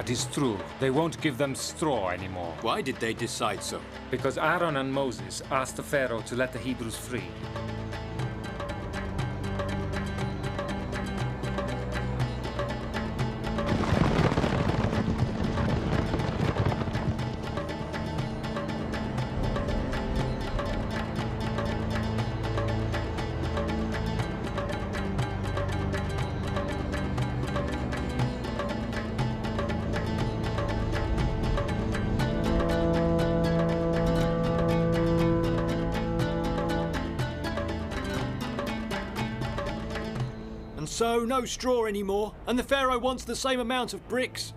That is true. They won't give them straw anymore. Why did they decide so? Because Aaron and Moses asked the Pharaoh to let the Hebrews free. So, no straw anymore, and the Pharaoh wants the same amount of bricks.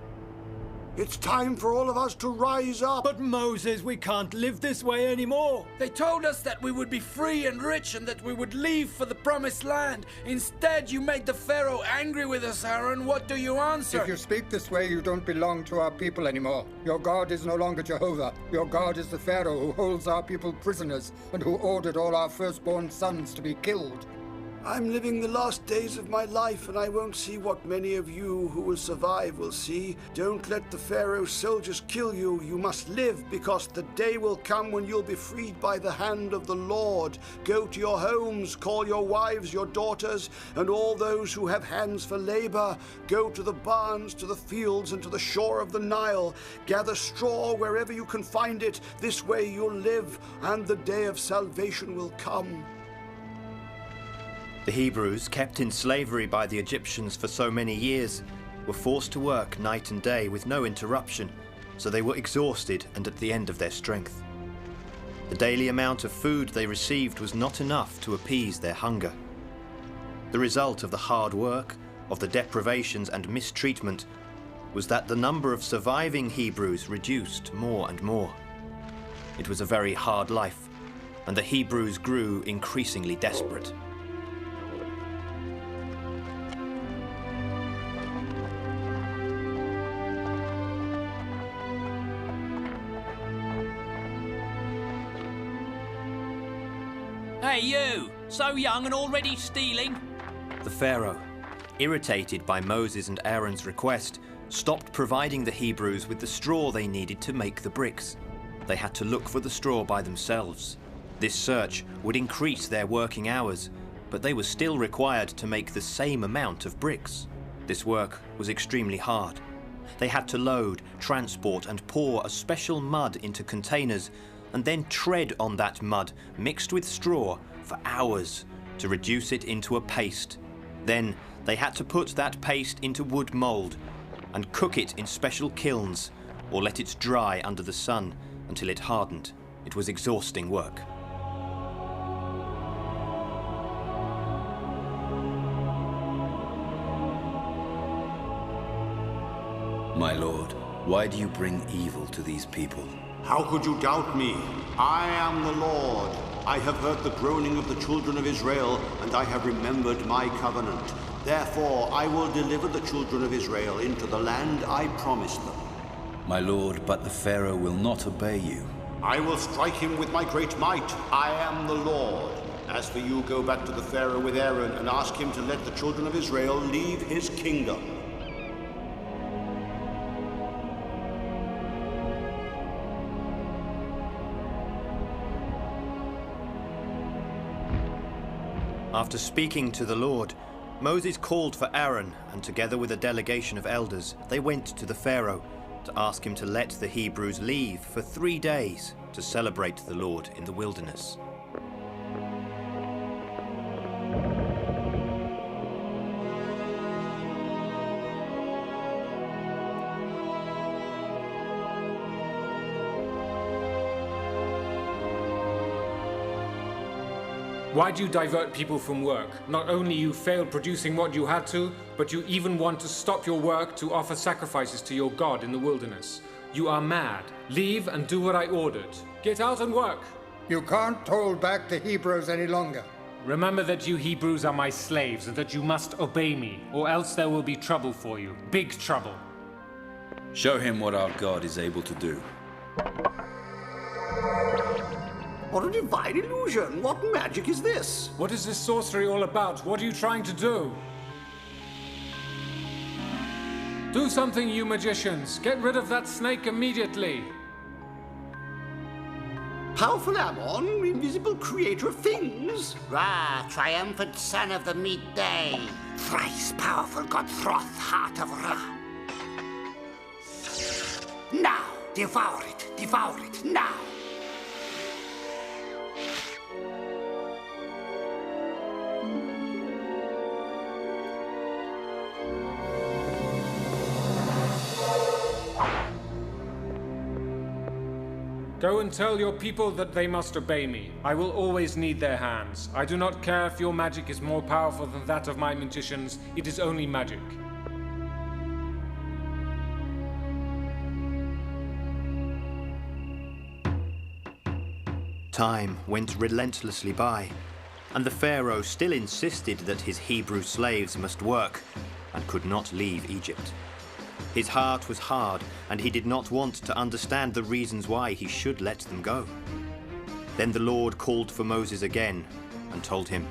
It's time for all of us to rise up. But Moses, we can't live this way anymore. They told us that we would be free and rich and that we would leave for the promised land. Instead, you made the Pharaoh angry with us, Aaron. What do you answer? If you speak this way, you don't belong to our people anymore. Your God is no longer Jehovah. Your God is the Pharaoh who holds our people prisoners and who ordered all our firstborn sons to be killed. I'm living the last days of my life, and I won't see what many of you who will survive will see. Don't let the Pharaoh's soldiers kill you. You must live, because the day will come when you'll be freed by the hand of the Lord. Go to your homes, call your wives, your daughters, and all those who have hands for labor. Go to the barns, to the fields, and to the shore of the Nile. Gather straw wherever you can find it. This way you'll live, and the day of salvation will come. The Hebrews, kept in slavery by the Egyptians for so many years, were forced to work night and day with no interruption, so they were exhausted and at the end of their strength. The daily amount of food they received was not enough to appease their hunger. The result of the hard work, of the deprivations and mistreatment, was that the number of surviving Hebrews reduced more and more. It was a very hard life, and the Hebrews grew increasingly desperate. Hey you! So young and already stealing? The Pharaoh, irritated by Moses and Aaron's request, stopped providing the Hebrews with the straw they needed to make the bricks. They had to look for the straw by themselves. This search would increase their working hours, but they were still required to make the same amount of bricks. This work was extremely hard. They had to load, transport and pour a special mud into containers and then tread on that mud mixed with straw for hours to reduce it into a paste. Then they had to put that paste into wood mould and cook it in special kilns or let it dry under the sun until it hardened. It was exhausting work. My lord, why do you bring evil to these people? How could you doubt me? I am the Lord. I have heard the groaning of the children of Israel, and I have remembered my covenant. Therefore, I will deliver the children of Israel into the land I promised them. My lord, but the Pharaoh will not obey you. I will strike him with my great might. I am the Lord. As for you, go back to the Pharaoh with Aaron and ask him to let the children of Israel leave his kingdom. After speaking to the Lord, Moses called for Aaron, and together with a delegation of elders, they went to the Pharaoh to ask him to let the Hebrews leave for 3 days to celebrate the Lord in the wilderness. Why'd you divert people from work? Not only you failed producing what you had to, but you even want to stop your work to offer sacrifices to your God in the wilderness. You are mad. Leave and do what I ordered. Get out and work. You can't hold back the Hebrews any longer. Remember that you Hebrews are my slaves and that you must obey me, or else there will be trouble for you. Big trouble. Show him what our God is able to do. What a divine illusion! What magic is this? What is this sorcery all about? What are you trying to do? Do something, you magicians! Get rid of that snake immediately! Powerful Ammon, invisible creator of things. Ra, triumphant son of the midday. Thrice powerful god Throth, heart of Ra. Now, devour it now. Go and tell your people that they must obey me. I will always need their hands. I do not care if your magic is more powerful than that of my magicians. It is only magic. Time went relentlessly by, and the Pharaoh still insisted that his Hebrew slaves must work and could not leave Egypt. His heart was hard, and he did not want to understand the reasons why he should let them go. Then the Lord called for Moses again and told him,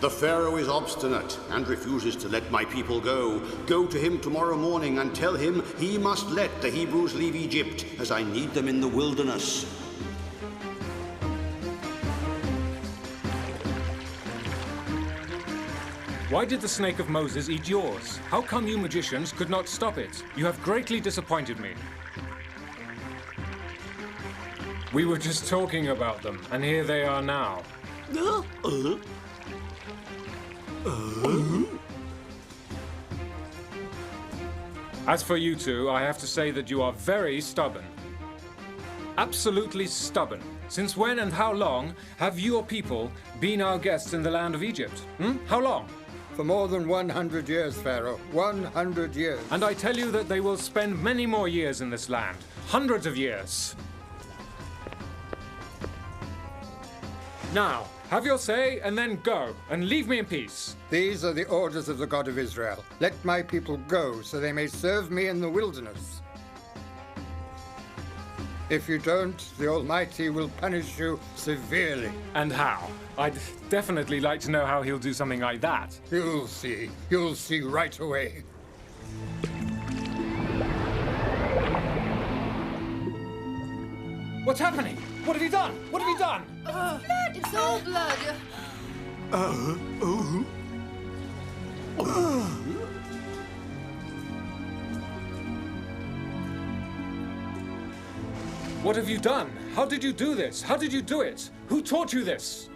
The Pharaoh is obstinate and refuses to let my people go. Go to him tomorrow morning and tell him he must let the Hebrews leave Egypt, as I need them in the wilderness. Why did the snake of Moses eat yours? How come you magicians could not stop it? You have greatly disappointed me. We were just talking about them, and here they are now. As for you two, I have to say that you are very stubborn. Absolutely stubborn. Since when and how long have your people been our guests in the land of Egypt? How long? For more than 100 years, Pharaoh. 100 years. And I tell you that they will spend many more years in this land. Hundreds of years. Now, have your say and then go, and leave me in peace. These are the orders of the God of Israel. Let my people go, so they may serve me in the wilderness. If you don't, the Almighty will punish you severely. And how? I'd definitely like to know how he'll do something like that. You'll see. You'll see right away. What's happening? What have you done? What have you done? Blood! It's all blood! What have you done? How did you do this? How did you do it? Who taught you this?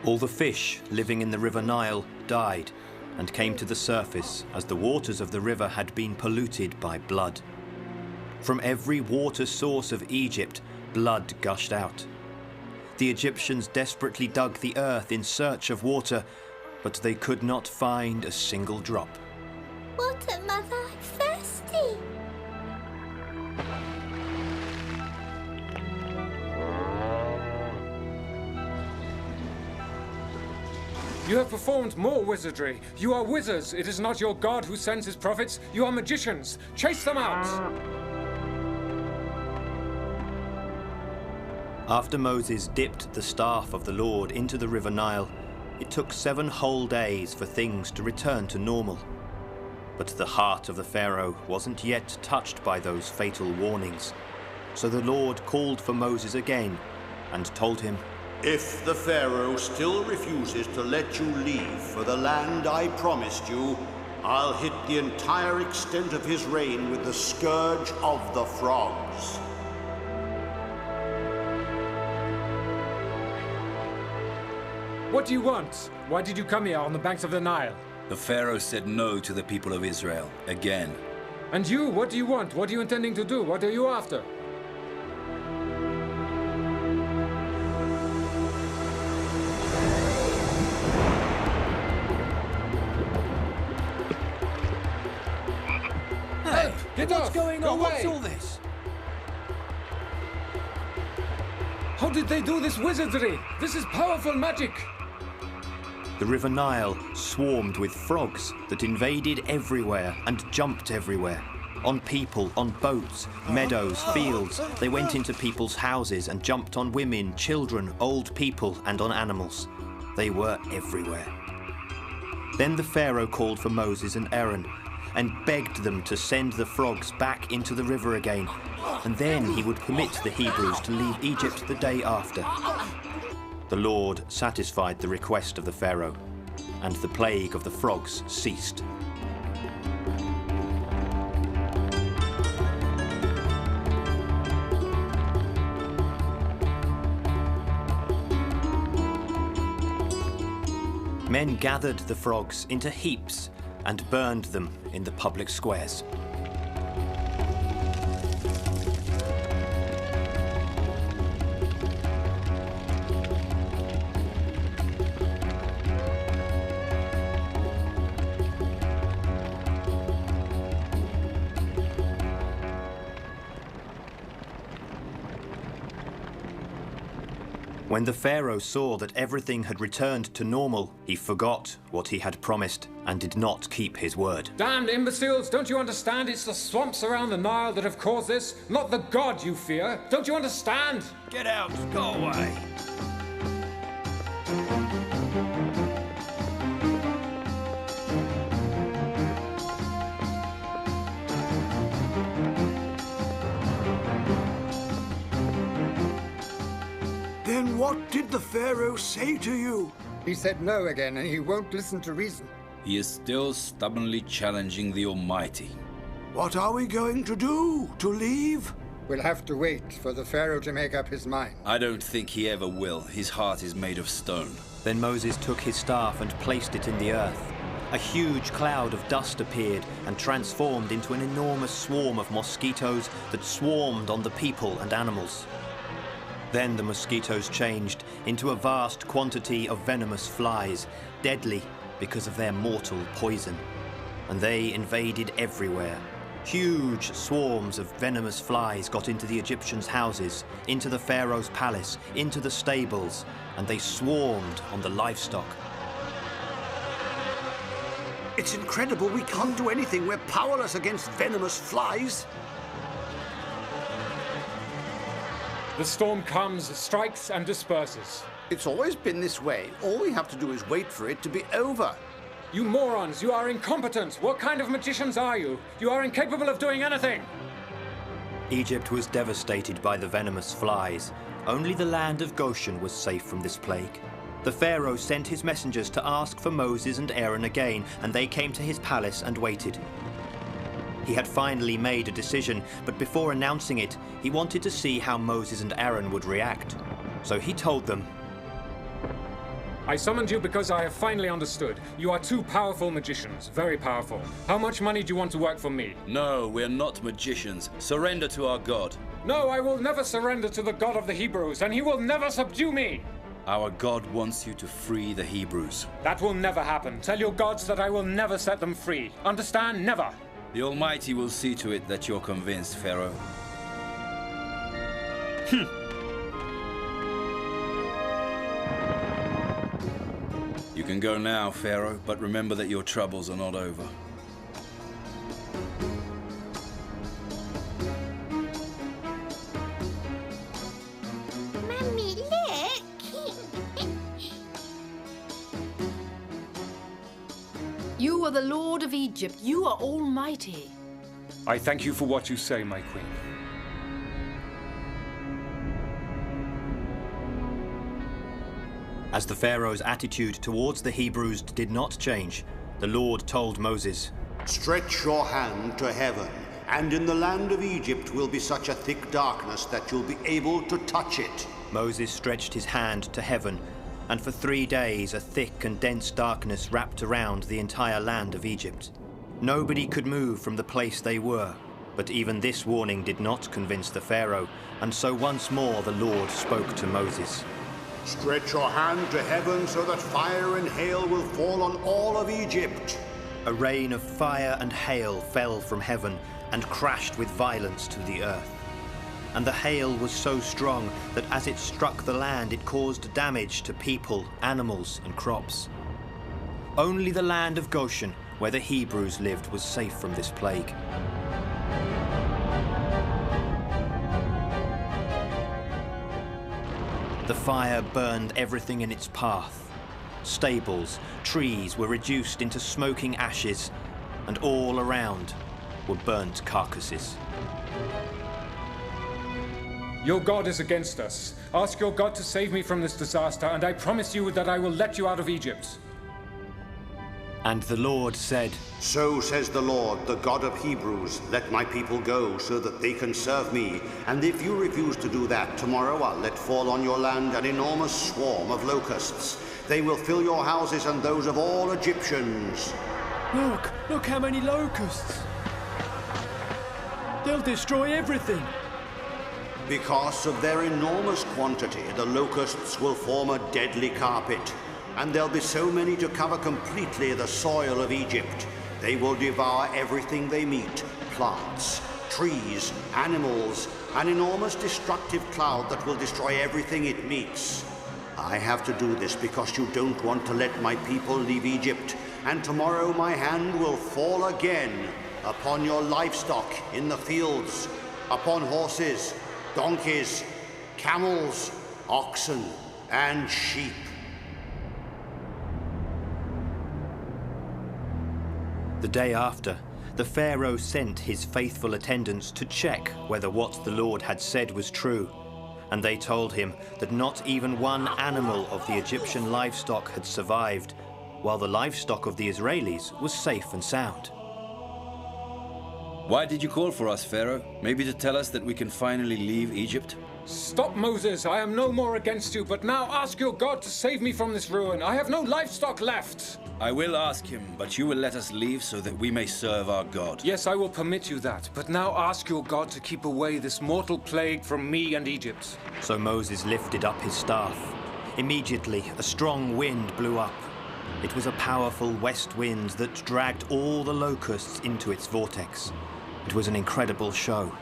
All the fish living in the river Nile died and came to the surface as the waters of the river had been polluted by blood. From every water source of Egypt, blood gushed out. The Egyptians desperately dug the earth in search of water, but they could not find a single drop. Water, Mother, I'm thirsty. You have performed more wizardry. You are wizards. It is not your God who sends his prophets. You are magicians. Chase them out! After Moses dipped the staff of the Lord into the river Nile, it took 7 whole days for things to return to normal. But the heart of the Pharaoh wasn't yet touched by those fatal warnings. So the Lord called for Moses again and told him, If the Pharaoh still refuses to let you leave for the land I promised you, I'll hit the entire extent of his reign with the scourge of the frogs. What do you want? Why did you come here on the banks of the Nile? The Pharaoh said no to the people of Israel, again. And you, what do you want? What are you intending to do? What are you after? Hey, Get what's off! going Go on? What's away! all this? How did they do this wizardry? This is powerful magic! The river Nile swarmed with frogs that invaded everywhere and jumped everywhere. On people, on boats, meadows, fields. They went into people's houses and jumped on women, children, old people, and on animals. They were everywhere. Then the Pharaoh called for Moses and Aaron, and begged them to send the frogs back into the river again, and then he would permit the Hebrews to leave Egypt the day after. The Lord satisfied the request of the Pharaoh, and the plague of the frogs ceased. Men gathered the frogs into heaps and burned them in the public squares. When the Pharaoh saw that everything had returned to normal, he forgot what he had promised and did not keep his word. Damned imbeciles, don't you understand? It's the swamps around the Nile that have caused this, not the God you fear. Don't you understand? Get out, go away. Then what did the Pharaoh say to you? He said no again, and he won't listen to reason. He is still stubbornly challenging the Almighty. What are we going to do? To leave? We'll have to wait for the Pharaoh to make up his mind. I don't think he ever will. His heart is made of stone. Then Moses took his staff and placed it in the earth. A huge cloud of dust appeared and transformed into an enormous swarm of mosquitoes that swarmed on the people and animals. Then the mosquitoes changed into a vast quantity of venomous flies, deadly because of their mortal poison. And they invaded everywhere. Huge swarms of venomous flies got into the Egyptians' houses, into the Pharaoh's palace, into the stables, and they swarmed on the livestock. It's incredible we can't do anything. We're powerless against venomous flies. The storm comes, strikes, and disperses. It's always been this way. All we have to do is wait for it to be over. You morons, you are incompetent. What kind of magicians are you? You are incapable of doing anything. Egypt was devastated by the venomous flies. Only the land of Goshen was safe from this plague. The Pharaoh sent his messengers to ask for Moses and Aaron again, and they came to his palace and waited. He had finally made a decision, but before announcing it, he wanted to see how Moses and Aaron would react. So he told them, I summoned you because I have finally understood. You are two powerful magicians, very powerful. How much money do you want to work for me? No, we're not magicians. Surrender to our God. No, I will never surrender to the God of the Hebrews, and he will never subdue me. Our God wants you to free the Hebrews. That will never happen. Tell your gods that I will never set them free. Understand? Never. The Almighty will see to it that you're convinced, Pharaoh. You can go now, Pharaoh, but remember that your troubles are not over. Mummy, look! You are the Lord of Egypt. You are almighty. I thank you for what you say, my queen. As the Pharaoh's attitude towards the Hebrews did not change, the Lord told Moses, Stretch your hand to heaven, and in the land of Egypt will be such a thick darkness that you'll be able to touch it. Moses stretched his hand to heaven, and for 3 days a thick and dense darkness wrapped around the entire land of Egypt. Nobody could move from the place they were, but even this warning did not convince the Pharaoh, and so once more the Lord spoke to Moses. Stretch your hand to heaven so that fire and hail will fall on all of Egypt. A rain of fire and hail fell from heaven and crashed with violence to the earth. And the hail was so strong that as it struck the land, it caused damage to people, animals, and crops. Only the land of Goshen, where the Hebrews lived, was safe from this plague. The fire burned everything in its path. Stables, trees were reduced into smoking ashes. and all around were burnt carcasses. Your God is against us. Ask your God to save me from this disaster, and I promise you that I will let you out of Egypt. And the Lord said, So says the Lord, the God of Hebrews, let my people go so that they can serve me. And if you refuse to do that, tomorrow I'll let fall on your land an enormous swarm of locusts. They will fill your houses and those of all Egyptians. Look how many locusts. They'll destroy everything. Because of their enormous quantity, the locusts will form a deadly carpet. And there'll be so many to cover completely the soil of Egypt. They will devour everything they meet, plants, trees, animals, an enormous destructive cloud that will destroy everything it meets. I have to do this because you don't want to let my people leave Egypt, and tomorrow my hand will fall again upon your livestock in the fields, upon horses, donkeys, camels, oxen, and sheep. The day after, the Pharaoh sent his faithful attendants to check whether what the Lord had said was true. And they told him that not even one animal of the Egyptian livestock had survived, while the livestock of the Israelis was safe and sound. Why did you call for us, Pharaoh? Maybe to tell us that we can finally leave Egypt? Stop, Moses! I am no more against you, but now ask your God to save me from this ruin. I have no livestock left! I will ask him, but you will let us leave so that we may serve our God. Yes, I will permit you that, but now ask your God to keep away this mortal plague from me and Egypt. So Moses lifted up his staff. Immediately, a strong wind blew up. It was a powerful west wind that dragged all the locusts into its vortex. It was an incredible show.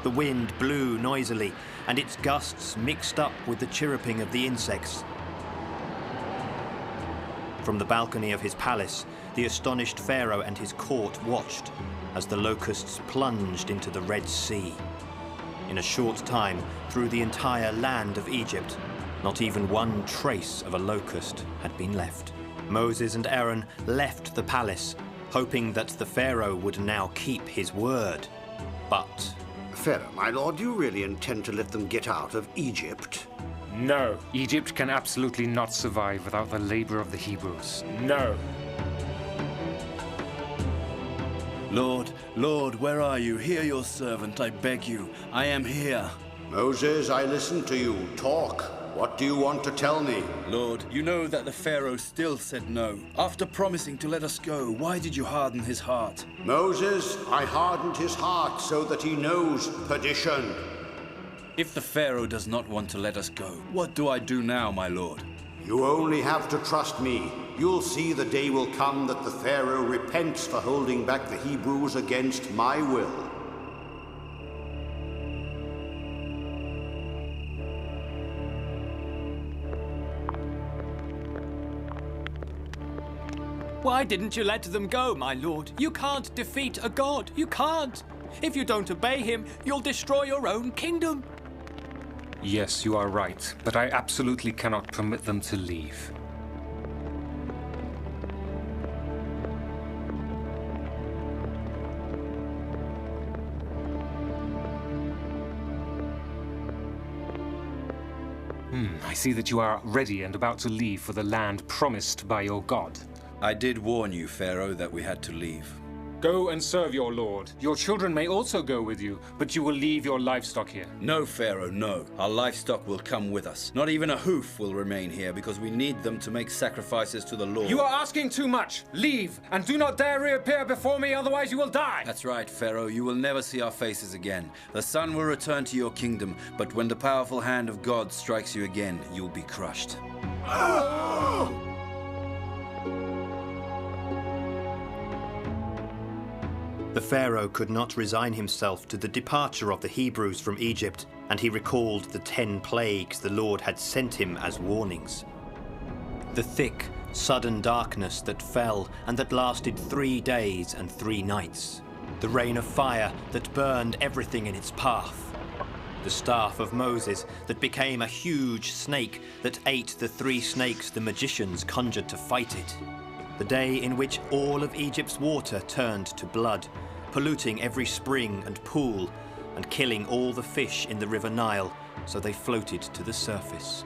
The wind blew noisily, and its gusts mixed up with the chirruping of the insects. From the balcony of his palace, the astonished Pharaoh and his court watched as the locusts plunged into the Red Sea. In a short time, through the entire land of Egypt, not even one trace of a locust had been left. Moses and Aaron left the palace, hoping that the Pharaoh would now keep his word. But... Pharaoh, my lord, you really intend to let them get out of Egypt? No. Egypt can absolutely not survive without the labor of the Hebrews. No. Lord, where are you? Hear your servant, I beg you. I am here. Moses, I listen to you. Talk. What do you want to tell me? Lord, you know that the Pharaoh still said no. After promising to let us go, why did you harden his heart? Moses, I hardened his heart so that he knows perdition. If the Pharaoh does not want to let us go, what do I do now, my lord? You only have to trust me. You'll see the day will come that the Pharaoh repents for holding back the Hebrews against my will. Why didn't you let them go, my lord? You can't defeat a god. You can't. If you don't obey him, you'll destroy your own kingdom. Yes, you are right, but I absolutely cannot permit them to leave. I see that you are ready and about to leave for the land promised by your God. I did warn you, Pharaoh, that we had to leave. Go and serve your lord. Your children may also go with you, but you will leave your livestock here. No, Pharaoh, no. Our livestock will come with us. Not even a hoof will remain here because we need them to make sacrifices to the Lord. You are asking too much. Leave, and do not dare reappear before me, otherwise you will die. That's right, Pharaoh. You will never see our faces again. The sun will return to your kingdom, but when the powerful hand of God strikes you again, you'll be crushed. The Pharaoh could not resign himself to the departure of the Hebrews from Egypt, and he recalled the 10 plagues the Lord had sent him as warnings. The thick, sudden darkness that fell and that lasted 3 days and 3 nights. The rain of fire that burned everything in its path. The staff of Moses that became a huge snake that ate the 3 snakes the magicians conjured to fight it. The day in which all of Egypt's water turned to blood, polluting every spring and pool, and killing all the fish in the river Nile, so they floated to the surface.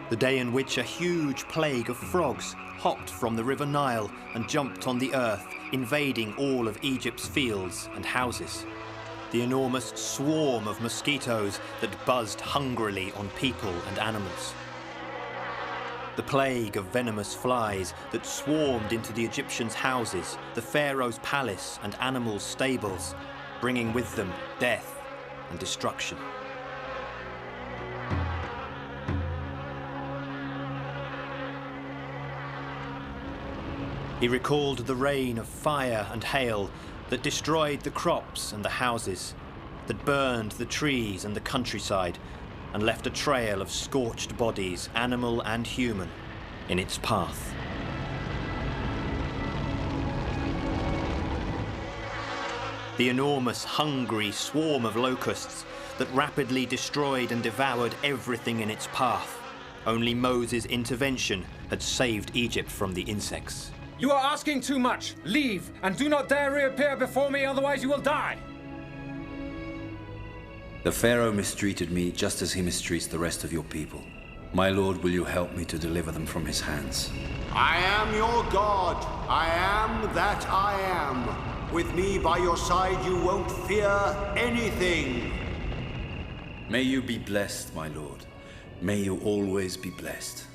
The day in which a huge plague of frogs hopped from the river Nile and jumped on the earth, invading all of Egypt's fields and houses. The enormous swarm of mosquitoes that buzzed hungrily on people and animals. The plague of venomous flies that swarmed into the Egyptians' houses, the pharaoh's palace and animals' stables, bringing with them death and destruction. He recalled the rain of fire and hail that destroyed the crops and the houses, that burned the trees and the countryside, and left a trail of scorched bodies, animal and human, in its path. The enormous, hungry swarm of locusts that rapidly destroyed and devoured everything in its path. Only Moses' intervention had saved Egypt from the insects. You are asking too much. Leave, and do not dare reappear before me, otherwise you will die. The Pharaoh mistreated me just as he mistreats the rest of your people. My lord, will you help me to deliver them from his hands? I am your God. I am that I am. With me by your side, you won't fear anything. May you be blessed, my lord. May you always be blessed.